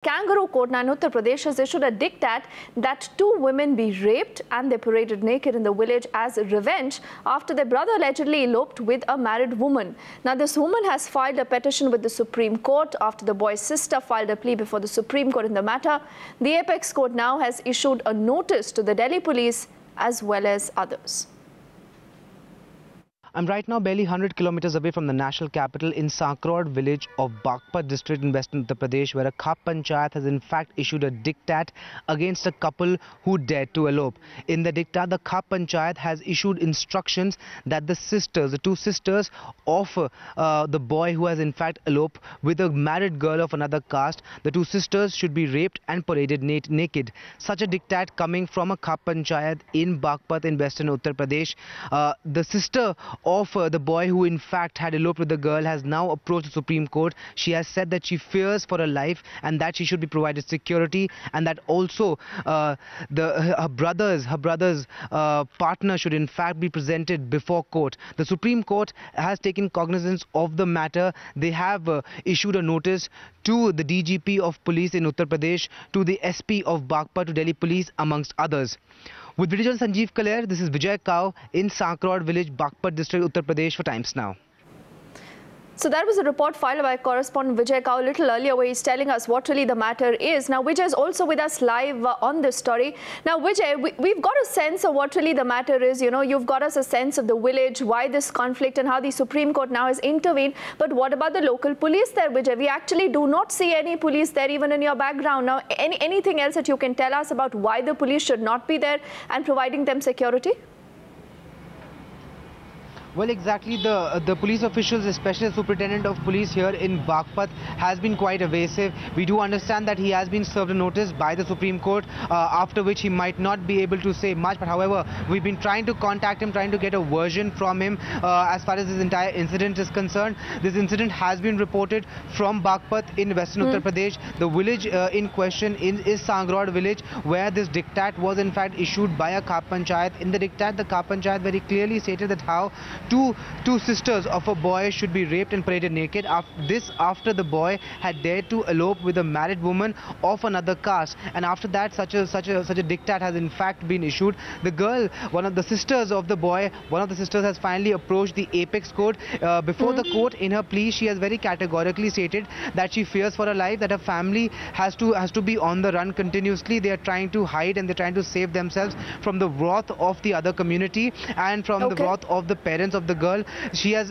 Kangaroo court now in Uttar Pradesh has issued a dictat that two women be raped and they paraded naked in the village as revenge after their brother allegedly eloped with a married woman. Now this woman has filed a petition with the Supreme Court after the boy's sister filed a plea before the Supreme Court in the matter. The apex court now has issued a notice to the Delhi police as well as others. I'm right now barely 100 kilometers away from the national capital in Kangaroo village of Bagpat district in western Uttar Pradesh, where a Khap Panchayat has in fact issued a dictat against a couple who dared to elope. In the dictat, the Khap Panchayat has issued instructions that the two sisters of the boy who has in fact eloped with a married girl of another caste, the two sisters should be raped and paraded naked. Such a dictat coming from a Khap Panchayat in Bagpat in western Uttar Pradesh. The sister of the boy who in fact had eloped with the girl has now approached the Supreme Court. She has said that she fears for her life and that she should be provided security, and that also her brother's partner should in fact be presented before court. The Supreme Court has taken cognizance of the matter. They have issued a notice to the DGP of police in Uttar Pradesh, to the SP of Bagpat, to Delhi police, amongst others. With Video Sanjeev Kaler, this is Vijay Kao in Kangaroo village, Bagpat district, Uttar Pradesh for Times Now. So that was a report filed by correspondent Vijay Kao a little earlier, where he's telling us what really the matter is. Now Vijay is also with us live on this story. Now Vijay, we've got a sense of what really the matter is. You know, you've got us a sense of the village, why this conflict and how the Supreme Court now has intervened. But what about the local police there, Vijay? We actually do not see any police there even in your background. Now anything else that you can tell us about why the police should not be there and providing them security? Well, exactly. The police officials, especially the superintendent of police here in Bagpat, has been quite evasive. We do understand that he has been served a notice by the Supreme Court, after which he might not be able to say much. But however, we've been trying to contact him, trying to get a version from him as far as this entire incident is concerned. This incident has been reported from Bagpat in western Uttar Pradesh. The village in question is Kangaroo village, where this dictat was in fact issued by a Khap Panchayat. In the dictat, the Khap Panchayat very clearly stated that how two sisters of a boy should be raped and paraded naked. After the boy had dared to elope with a married woman of another caste, and after that such a dictat has in fact been issued. The girl, one of the sisters of the boy, has finally approached the apex court. Before the court, in her plea, she has very categorically stated that she fears for her life, that her family has to be on the run continuously. They are trying to hide and they're trying to save themselves from the wrath of the other community and from the wrath of the parents of the girl. She has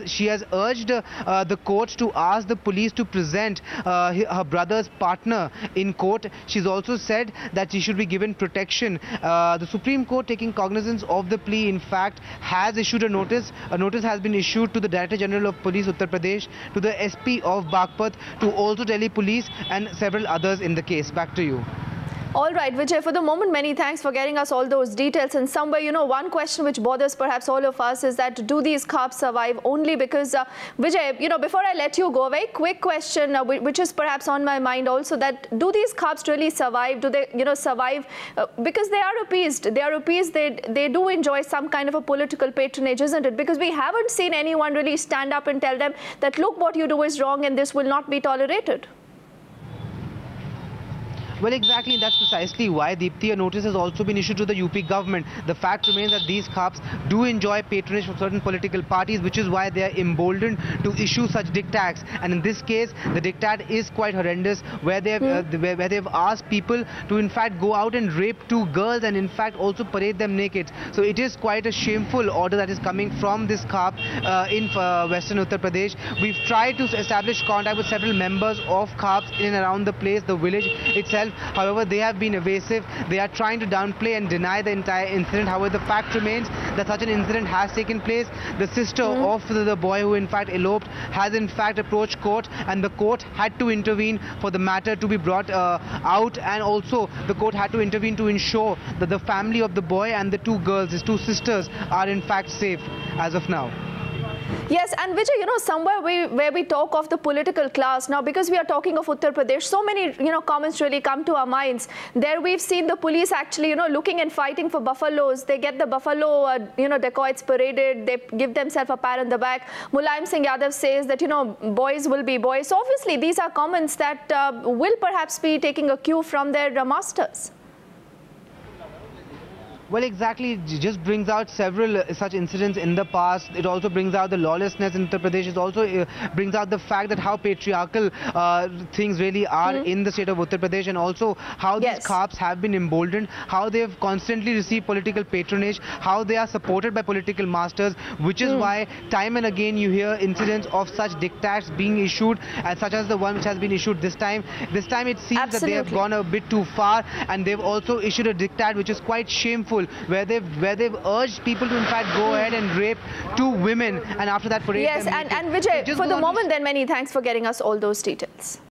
urged the court to ask the police to present her brother's partner in court. She's also said that she should be given protection. The Supreme Court, taking cognizance of the plea, in fact has issued a notice. A notice has been issued to the Director General of Police Uttar Pradesh, to the SP of Bagpat, to also Delhi police and several others in the case. Back to you. All right, Vijay, for the moment, many thanks for getting us all those details. And somewhere, you know, one question which bothers perhaps all of us is that do these Khaps survive? Only because, Vijay, you know, before I let you go, a very quick question, which is perhaps on my mind also, that do these Khaps really survive? Do they, you know, survive? Because they are appeased. They are appeased. They do enjoy some kind of a political patronage, isn't it? Because we haven't seen anyone really stand up and tell them that, look, what you do is wrong and this will not be tolerated. Well, exactly, that's precisely why, Deepthi, a notice has also been issued to the UP government. The fact remains that these Khaps do enjoy patronage from certain political parties, which is why they are emboldened to issue such dictats. And in this case, the dictat is quite horrendous, where they've asked people to in fact go out and rape two girls and in fact also parade them naked. So it is quite a shameful order that is coming from this Khap in western Uttar Pradesh. We've tried to establish contact with several members of Khaps in and around the place, the village itself. However, they have been evasive. They are trying to downplay and deny the entire incident. However, the fact remains that such an incident has taken place. The sister of the boy who in fact eloped has in fact approached court, and the court had to intervene for the matter to be brought out, and also the court had to intervene to ensure that the family of the boy and the two girls, his two sisters, are in fact safe as of now. Yes, and Vijay, somewhere where we talk of the political class now, because we are talking of Uttar Pradesh, so many, comments really come to our minds. There we've seen the police actually, looking and fighting for buffaloes. They get the buffalo, dacoits paraded. They give themselves a pat on the back. Mulayam Singh Yadav says that, boys will be boys. So obviously, these are comments that will perhaps be taking a cue from their masters. Well, exactly. It just brings out several such incidents in the past. It also brings out the lawlessness in Uttar Pradesh. It also brings out the fact that how patriarchal things really are in the state of Uttar Pradesh, and also how these Khaps have been emboldened, how they have constantly received political patronage, how they are supported by political masters, which is why time and again you hear incidents of such dictats being issued, and such as the one which has been issued this time. This time it seems that they have gone a bit too far, and they've also issued a dictat which is quite shameful, where they've urged people to in fact go ahead and rape 2 women, and after that parade. Yes, and Vijay, for the moment then, many thanks for getting us all those details.